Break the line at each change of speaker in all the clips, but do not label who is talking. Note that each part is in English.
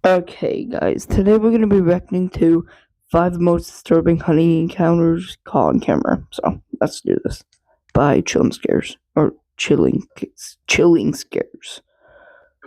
Okay, guys, today we're going to be reacting to 5 most disturbing hunting encounters caught on camera. So, let's do this. By Chilling Scares. Or Chilling Scares.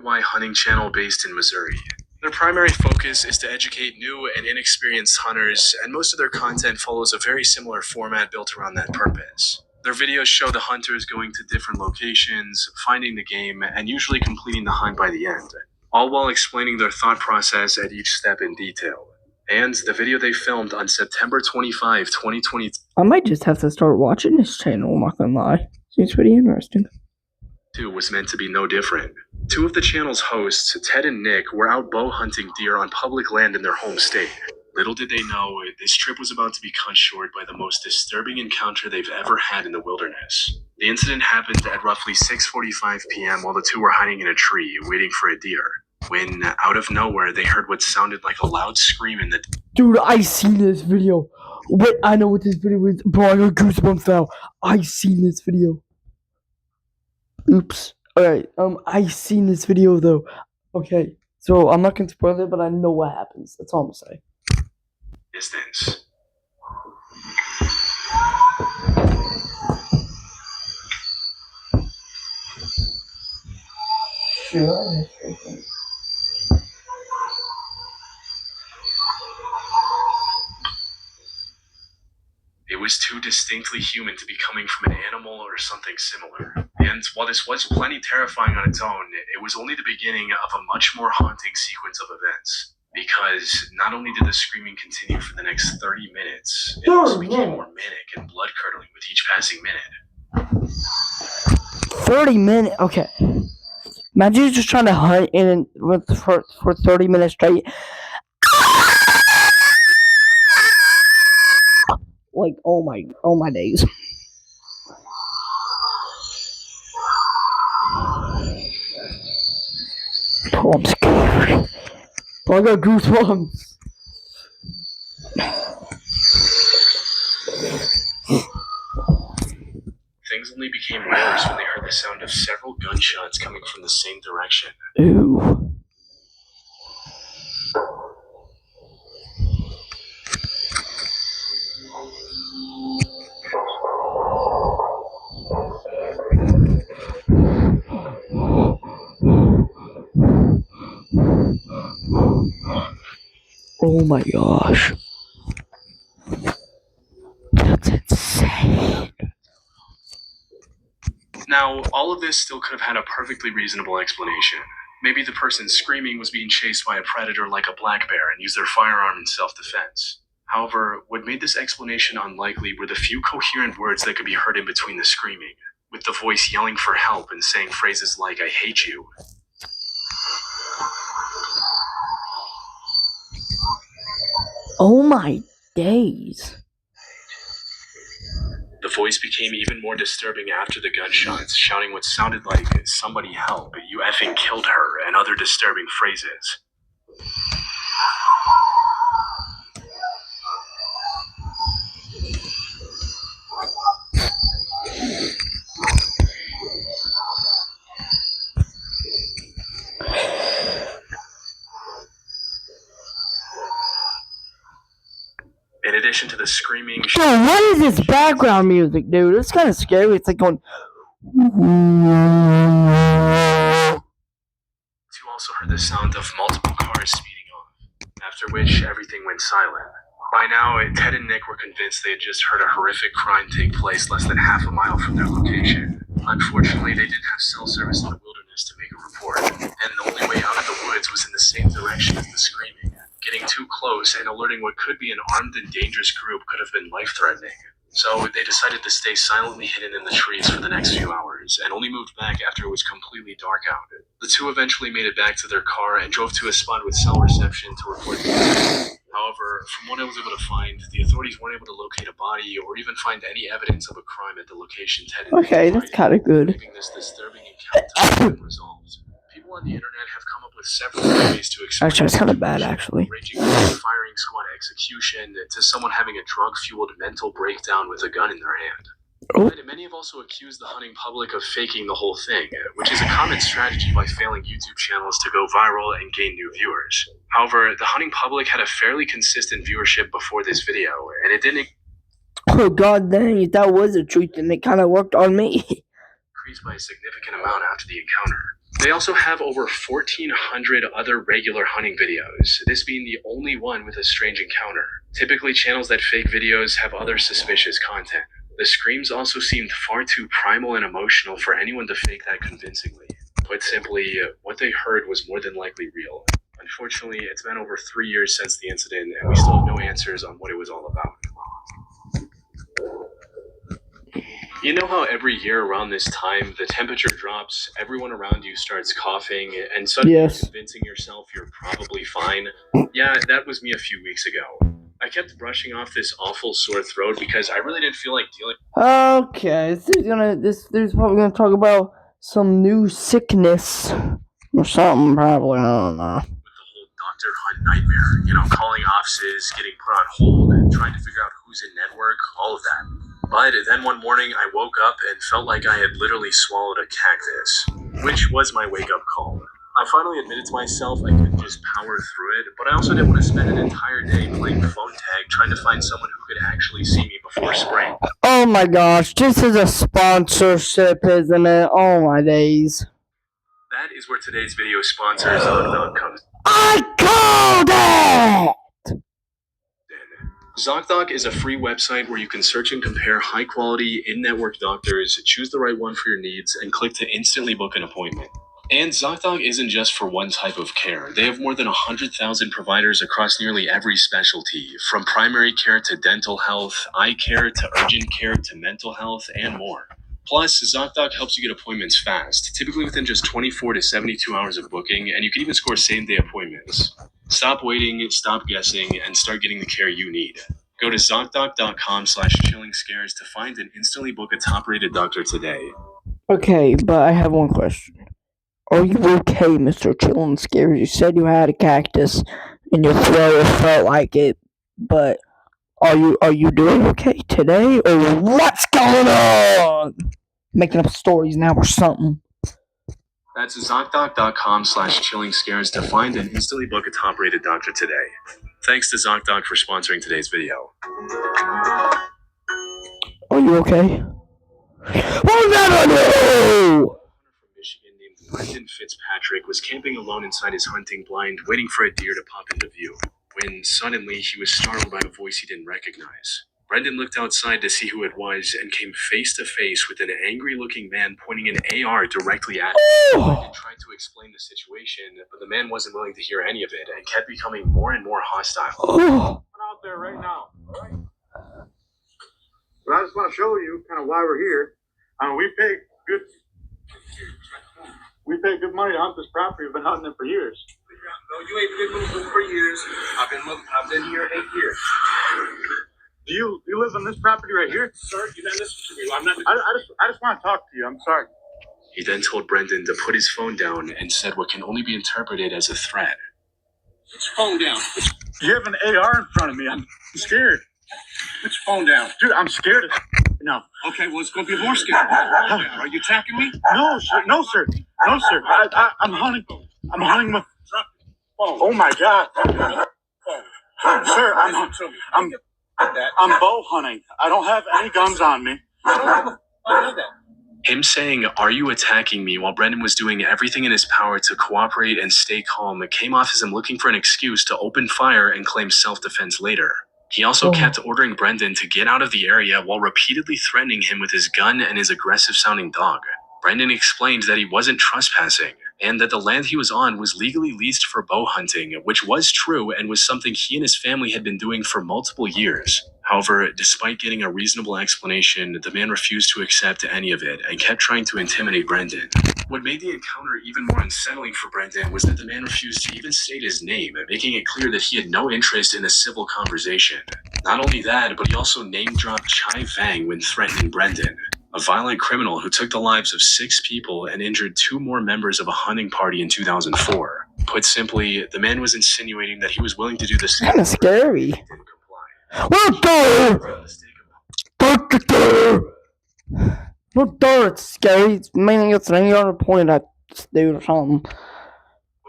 Y hunting channel based in Missouri. Their primary focus is to educate new and inexperienced hunters, and most of their content follows a very similar format built around that purpose. Their videos show the hunters going to different locations, finding the game, and usually completing the hunt by the end, all while explaining their thought process at each step in detail. And the video they filmed on September 25, 2022.
I might just have to start watching this channel, I'm not gonna lie. Seems pretty interesting.
Was meant to be no different. Two of the channel's hosts, Ted and Nick, were out bow hunting deer on public land in their home state. Little did they know, this trip was about to be cut short by the most disturbing encounter they've ever had in the wilderness. The incident happened at roughly 6:45 p.m. while the two were hiding in a tree, waiting for a deer, when, out of nowhere, they heard what sounded like a loud scream in the...
Dude, I seen this video. Wait, I know what this video is. Bro, I got goosebumps now. I seen this video. Oops. Alright, I seen this video though. Okay, so I'm not gonna spoil it, but I know what happens. That's all I'm gonna say.
Distance.
Sure.
It was too distinctly human to be coming from an animal or something similar. And while this was plenty terrifying on its own, it was only the beginning of a much more haunting sequence of events. Because not only did the screaming continue for the next 30 minutes, it also became more manic and blood-curdling with each passing minute.
30 minutes? Okay. Imagine you're just trying to hunt for 30 minutes straight. Like, oh my days. Oh, I'm scared. I got goosebumps.
Things only became worse when they heard the sound of several gunshots coming from the same direction.
Ooh. Oh my gosh. That's insane.
Now, all of this still could have had a perfectly reasonable explanation. Maybe the person screaming was being chased by a predator like a black bear and used their firearm in self-defense. However, what made this explanation unlikely were the few coherent words that could be heard in between the screaming, with the voice yelling for help and saying phrases like, "I hate you."
Oh my days.
The voice became even more disturbing after the gunshots, shouting what sounded like, "Somebody help, you effing killed her," and other disturbing phrases. In addition to the screaming...
Dude, what is this background music, dude? It's kind of scary. It's like going...
You also heard the sound of multiple cars speeding off, after which everything went silent. By now, Ted and Nick were convinced they had just heard a horrific crime take place less than half a mile from their location. Unfortunately, they didn't have cell service in the wilderness to make a report, and the only way out of the woods was in the same direction as the screaming. Getting too close and alerting what could be an armed and dangerous group could have been life-threatening. So they decided to stay silently hidden in the trees for the next few hours, and only moved back after it was completely dark out. The two eventually made it back to their car and drove to a spot with cell reception to report the incident. However, from what I was able to find, the authorities weren't able to locate a body or even find any evidence of a crime at the location Ted and
Okay, that's kind of good.
leaving this disturbing encounter have been resolved. People on the internet have come up with several ways to explain...
Actually, it's kind of bad, actually.
Ranging from a firing squad execution to someone having a drug-fueled mental breakdown with a gun in their hand.
Oh.
But many have also accused the hunting public of faking the whole thing, which is a common strategy by failing YouTube channels to go viral and gain new viewers. However, the hunting public had a fairly consistent viewership before this video, and it didn't
Oh god dang, if that was the truth, then it kind of worked on me.
increase by a significant amount after the encounter. They also have over 1,400 other regular hunting videos, this being the only one with a strange encounter. Typically, channels that fake videos have other suspicious content. The screams also seemed far too primal and emotional for anyone to fake that convincingly. Put simply, what they heard was more than likely real. Unfortunately, it's been over 3 years since the incident, and we still have no answers on what it was all about. You know how every year around this time, the temperature drops, everyone around you starts coughing, and suddenly
Yes.
you're convincing yourself you're probably fine? Yeah, that was me a few weeks ago. I kept brushing off this awful sore throat because I really didn't feel like dealing
Okay, there's probably gonna talk about some new sickness or something, probably. I don't know.
with the whole Dr. Hunt nightmare. You know, calling offices, getting put on hold, and trying to figure out who's in network, all of that. But then one morning I woke up and felt like I had literally swallowed a cactus, which was my wake-up call. I finally admitted to myself I couldn't just power through it, but I also didn't want to spend an entire day playing phone tag trying to find someone who could actually see me before spring.
Oh my gosh, this is a sponsorship, isn't it? Oh my days.
That is where today's video sponsor ZocDoc comes
I called it!
in. ZocDoc is a free website where you can search and compare high-quality, in-network doctors, choose the right one for your needs, and click to instantly book an appointment. And ZocDoc isn't just for one type of care. They have more than 100,000 providers across nearly every specialty, from primary care to dental health, eye care to urgent care to mental health, and more. Plus, ZocDoc helps you get appointments fast, typically within just 24 to 72 hours of booking, and you can even score same-day appointments. Stop waiting, stop guessing, and start getting the care you need. Go to ZocDoc.com/chillingscares to find and instantly book a top-rated doctor today.
Okay, but I have one question. Are you okay, Mr. Chillin' Scares? You said you had a cactus in your throat, it felt like it, but are you doing okay today, or what's going on? Making up stories now or something.
That's ZocDoc.com/chillingscares to find and instantly book a top-rated doctor today. Thanks to ZocDoc for sponsoring today's video.
Are you okay? We'll never know!
From Michigan named Brendan Fitzpatrick was camping alone inside his hunting blind, waiting for a deer to pop into view, when suddenly he was startled by a voice he didn't recognize. Brendan looked outside to see who it was and came face to face with an angry-looking man pointing an AR directly at him. Brendan tried to explain the situation, but the man wasn't willing to hear any of it and kept becoming more and more hostile.
Oh.
I'm out there right now. All right. But I just want to show you kind of why we're here. We pay good money to hunt this property. We've been hunting it for years.
No, you ain't been moving for years. I've been here 8 years.
Do you live on this property right here?
Sir, you're not listening to me. I'm not.
I just want to talk to you. I'm sorry.
He then told Brendan to put his phone down and said what can only be interpreted as a threat.
Put your phone down.
You have an AR in front of me. I'm scared.
Put your phone down.
Dude, I'm scared. No.
Okay, well, it's going to be more scary. Are you attacking me?
No, sir. No, sir. No, sir. I'm hunting. I'm hunting with.
Phone.
Oh my God.
Phone.
Sir,
Listen to me.
I'm bow hunting. I don't have any guns on me.
I know that.
Him saying, "Are you attacking me?" while Brendan was doing everything in his power to cooperate and stay calm, it came off as him looking for an excuse to open fire and claim self-defense later. He also kept ordering Brendan to get out of the area while repeatedly threatening him with his gun and his aggressive-sounding dog. Brendan explained that he wasn't trespassing, and that the land he was on was legally leased for bow hunting, which was true and was something he and his family had been doing for multiple years. However, despite getting a reasonable explanation, the man refused to accept any of it and kept trying to intimidate Brendan. What made the encounter even more unsettling for Brendan was that the man refused to even state his name, making it clear that he had no interest in a civil conversation. Not only that, but he also name-dropped Chai Vang when threatening Brendan, a violent criminal who took the lives of 6 people and injured 2 more members of a hunting party in 2004. Put simply, the man was insinuating that he was willing to do the same.
Kind of scary.
He didn't comply.
What the? No, duh, it's scary. It's mainly it's any other point at this dude or something.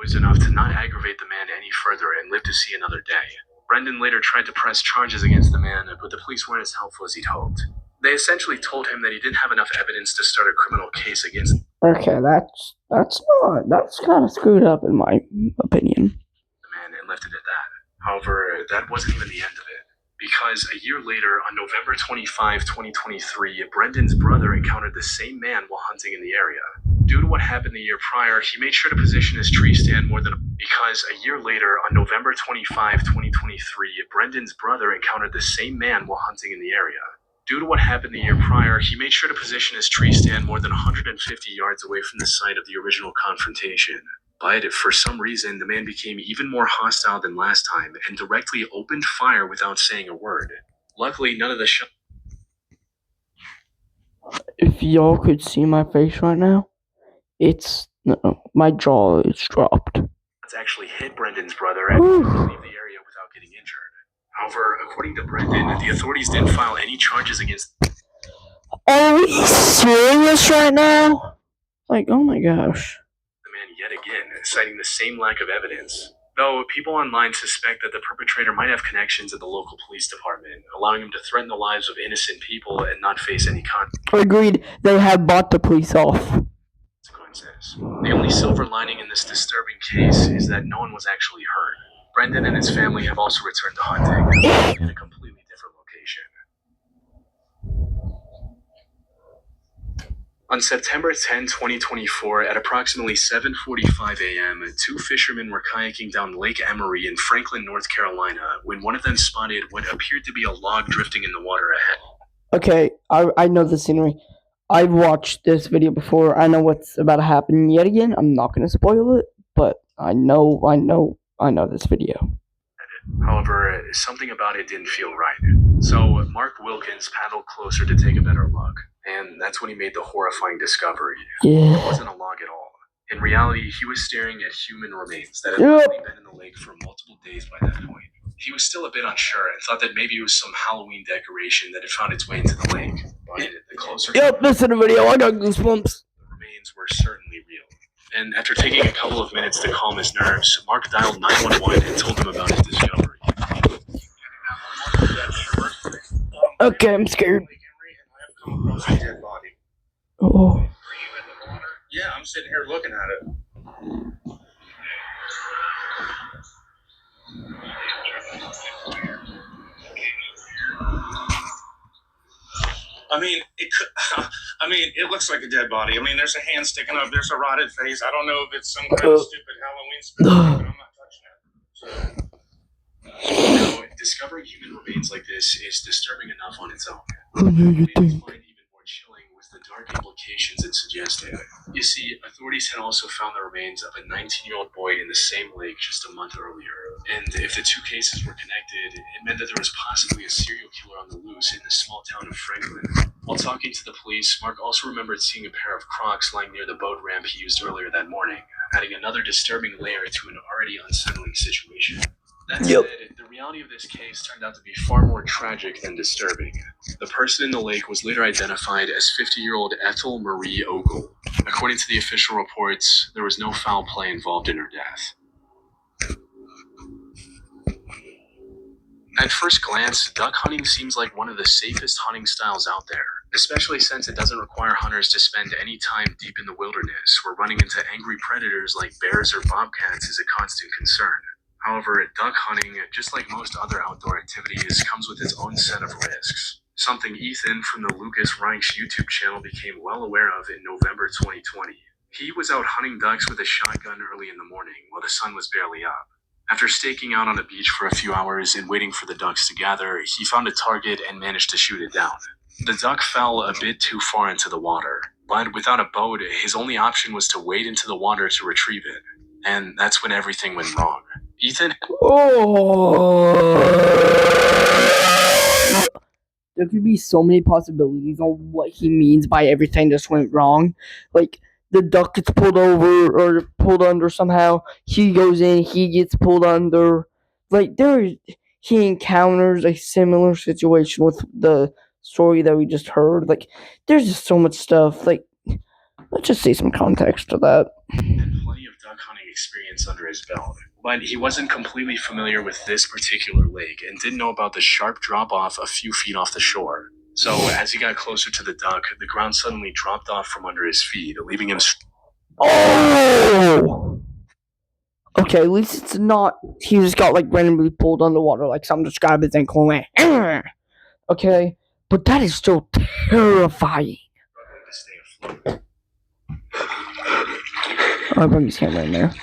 Was enough to not aggravate the man any further and live to see another day. Brendan later tried to press charges against the man, but the police weren't as helpful as he'd hoped. They essentially told him that he didn't have enough evidence to start a criminal case against
Okay, that's kind of screwed up in my opinion.
the man and left it at that. However, that wasn't even the end of it. Because a year later, on November 25, 2023, Brendan's brother encountered the same man while hunting in the area. Due to what happened the year prior, he made sure to position his tree stand more than because a year later, on November 25, 2023, Brendan's brother encountered the same man while hunting in the area. Due to what happened the year prior, he made sure to position his tree stand more than 150 yards away from the site of the original confrontation. But for some reason, the man became even more hostile than last time and directly opened fire without saying a word. Luckily, none of the shots
If y'all could see my face right now, my jaw is dropped.
actually hit Brendan's brother and he could leave the area without getting injured. However, according to Brendan, the authorities didn't file any charges against
Are we serious right now? Like, oh my gosh.
the man yet again, citing the same lack of evidence. Though people online suspect that the perpetrator might have connections at the local police department, allowing him to threaten the lives of innocent people and not face any
Agreed, they have bought the police off.
consequences. The only silver lining in this disturbing case is that no one was actually hurt. Brendan and his family have also returned to hunting in a completely different location. On September 10, 2024, at approximately 7:45 a.m., two fishermen were kayaking down Lake Emery in Franklin, North Carolina, when one of them spotted what appeared to be a log drifting in the water ahead.
Okay, I know the scenery. I've watched this video before. I know what's about to happen yet again. I'm not gonna spoil it, but I know this video.
However, something about it didn't feel right. So Mark Wilkins paddled closer to take a better look, and that's when he made the horrifying discovery. It
Yeah.
wasn't a log at all. In reality, he was staring at human remains that had
Yep.
likely been in the lake for multiple days by that point. He was still a bit unsure and thought that maybe it was some Halloween decoration that had found its way into the lake. But the closer
Yep, listen to the video. I got goosebumps.
the remains were certainly real. And after taking a couple of minutes to calm his nerves, Mark dialed 911 and told them about his discovery.
Okay, I'm scared.
Lake Emery, and I have come across a dead body.
Oh.
Are you in the water? Yeah, I'm sitting here looking at it. I mean, it could. I mean, it looks like a dead body. I mean, there's a hand sticking up. There's a rotted face. I don't know if it's some kind of stupid Halloween spoof, but I'm not touching it. So,
Now, discovering human remains like this is disturbing enough on its own.
Who knew you
What made
think?
this find even more chilling was the dark implications it suggested. You see, authorities had also found the remains of a 19-year-old boy in the same lake just a month earlier. And if the two cases were connected, it meant that there was possibly a serial killer on the loose in the small town of Franklin. While talking to the police, Mark also remembered seeing a pair of Crocs lying near the boat ramp he used earlier that morning, adding another disturbing layer to an already unsettling situation. That
Yep.
said, the reality of this case turned out to be far more tragic than disturbing. The person in the lake was later identified as 50-year-old Ethel Marie Ogle. According to the official reports, there was no foul play involved in her death. At first glance, duck hunting seems like one of the safest hunting styles out there, especially since it doesn't require hunters to spend any time deep in the wilderness, where running into angry predators like bears or bobcats is a constant concern. However, duck hunting, just like most other outdoor activities, comes with its own set of risks. Something Ethan from the Lucas Reinsch YouTube channel became well aware of in November 2020. He was out hunting ducks with a shotgun early in the morning while the sun was barely up. After staking out on a beach for a few hours and waiting for the ducks to gather, he found a target and managed to shoot it down. The duck fell a bit too far into the water, but without a boat, his only option was to wade into the water to retrieve it. And that's when everything went wrong. Ethan
Oh. There could be so many possibilities on what he means by everything just went wrong. Like, the duck gets pulled over or pulled under somehow. He goes in, he gets pulled under. Like, he encounters a similar situation with the story that we just heard. Like, there's just so much stuff. Like, let's just see some context to that.
And plenty of duck hunting experience under his belt. But he wasn't completely familiar with this particular lake and didn't know about the sharp drop off a few feet off the shore. So as he got closer to the duck, the ground suddenly dropped off from under his feet, leaving him.
Oh! Okay, at least it's not. He just got like randomly pulled underwater, like some describers and going. Okay, but that is still terrifying.
Struggling to stay afloat.
I'll bring his camera in there.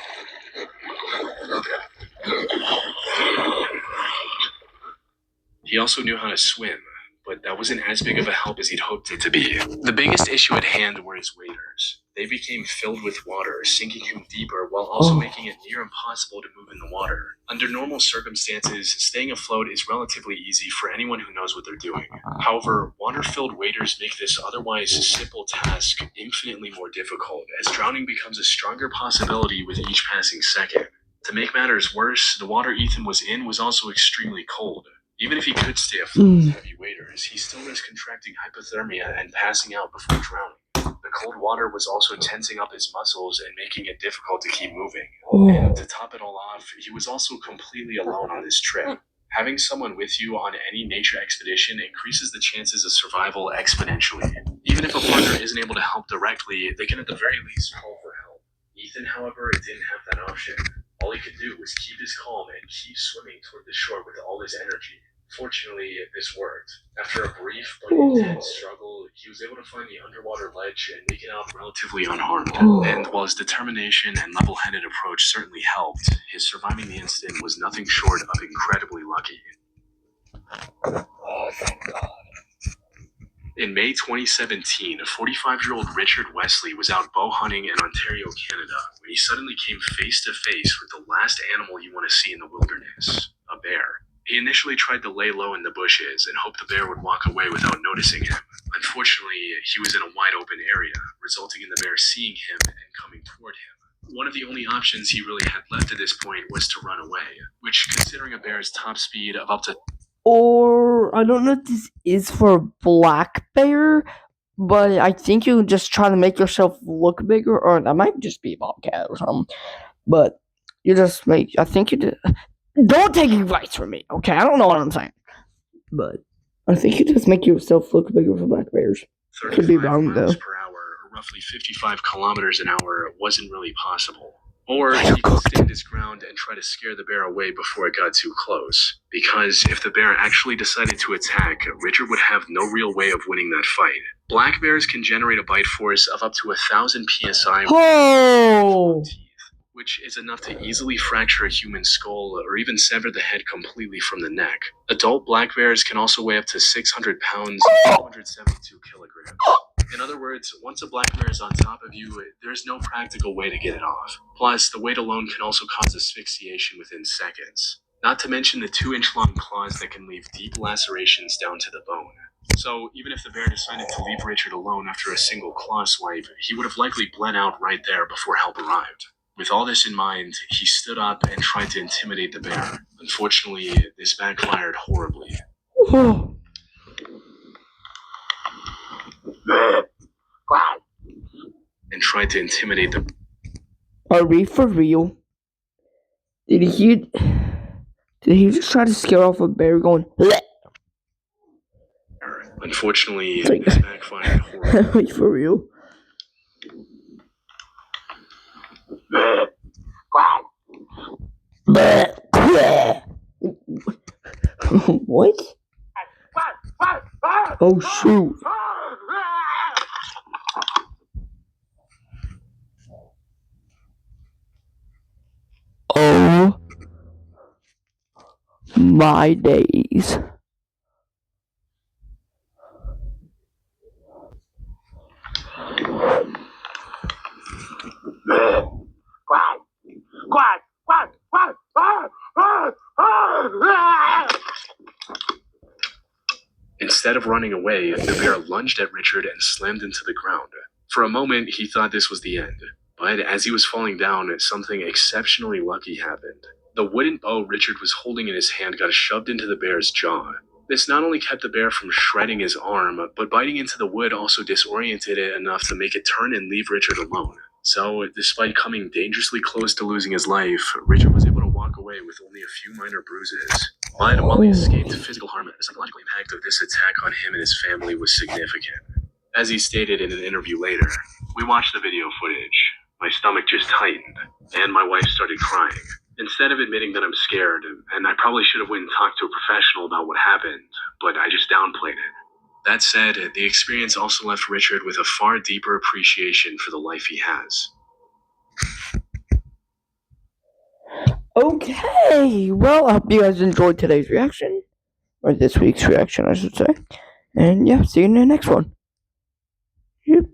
He also knew how to swim, but that wasn't as big of a help as he'd hoped it to be. The biggest issue at hand were his waders. They became filled with water, sinking him deeper while also making it near impossible to move in the water. Under normal circumstances, staying afloat is relatively easy for anyone who knows what they're doing. However, water-filled waders make this otherwise simple task infinitely more difficult, as drowning becomes a stronger possibility with each passing second. To make matters worse, the water Ethan was in was also extremely cold. Even if he could stay afloat with heavy waders, he still risked contracting hypothermia and passing out before drowning. The cold water was also tensing up his muscles and making it difficult to keep moving. And to top it all off, he was also completely alone on this trip. Having someone with you on any nature expedition increases the chances of survival exponentially. Even if a partner isn't able to help directly, they can at the very least call for help. Ethan, however, didn't have that option. All he could do was keep his calm and keep swimming toward the shore with all his energy. Fortunately, this worked. After a brief but intense struggle, he was able to find the underwater ledge and make it out relatively unharmed. And while his determination and level-headed approach certainly helped, his surviving the incident was nothing short of incredibly lucky.
Oh, thank God.
In May 2017, 45-year-old Richard Wesley was out bow hunting in Ontario, Canada, when he suddenly came face to face with the last animal you want to see in the wilderness, a bear. He initially tried to lay low in the bushes and hoped the bear would walk away without noticing him. Unfortunately, he was in a wide open area, resulting in the bear seeing him and coming toward him. One of the only options he really had left at this point was to run away, which, considering a bear's top speed of up to...
Or, I don't know if this is for a black bear, but I think you just try to make yourself look bigger, or that might just be a bobcat or something. But you just make, I think you did. Don't take advice from me, okay? I don't know what I'm saying. But I think you just make yourself look bigger for black bears. Could be wrong, though.
35 miles per hour, or roughly 55 kilometers an hour, wasn't really possible. Or he could stand his ground and try to scare the bear away before it got too close. Because if the bear actually decided to attack, Richard would have no real way of winning that fight. Black bears can generate a bite force of up to 1,000 psi.
Oh!
Which is enough to easily fracture a human skull or even sever the head completely from the neck. Adult black bears can also weigh up to 600 pounds, 272 kilograms. In other words, once a black bear is on top of you, there's no practical way to get it off. Plus, the weight alone can also cause asphyxiation within seconds. Not to mention the 2-inch-long claws that can leave deep lacerations down to the bone. So, even if the bear decided to leave Richard alone after a single claw swipe, he would have likely bled out right there before help arrived. With all this in mind, he stood up and tried to intimidate the bear. Unfortunately, this backfired horribly. And tried to intimidate the...
Are we for real? Did he just try to scare off a bear going... Bleh?
Unfortunately, this backfired horribly.
Are we for real? What? Oh shoot. Oh my days.
Instead of running away, the bear lunged at Richard and slammed into the ground. For a moment, he thought this was the end. But as he was falling down, something exceptionally lucky happened. The wooden bow Richard was holding in his hand got shoved into the bear's jaw. This not only kept the bear from shredding his arm, but biting into the wood also disoriented it enough to make it turn and leave Richard alone. So, despite coming dangerously close to losing his life, Richard was able to walk away with only a few minor bruises. But while he escaped physical harm, the psychological impact of this attack on him and his family was significant. As he stated in an interview later, "We watched the video footage. My stomach just tightened, and my wife started crying. Instead of admitting that I'm scared, and I probably should have went and talked to a professional about what happened, but I just downplayed it." That said, the experience also left Richard with a far deeper appreciation for the life he has.
Okay, well, I hope you guys enjoyed today's reaction. Or this week's reaction, I should say. And yeah, see you in the next one. Yep.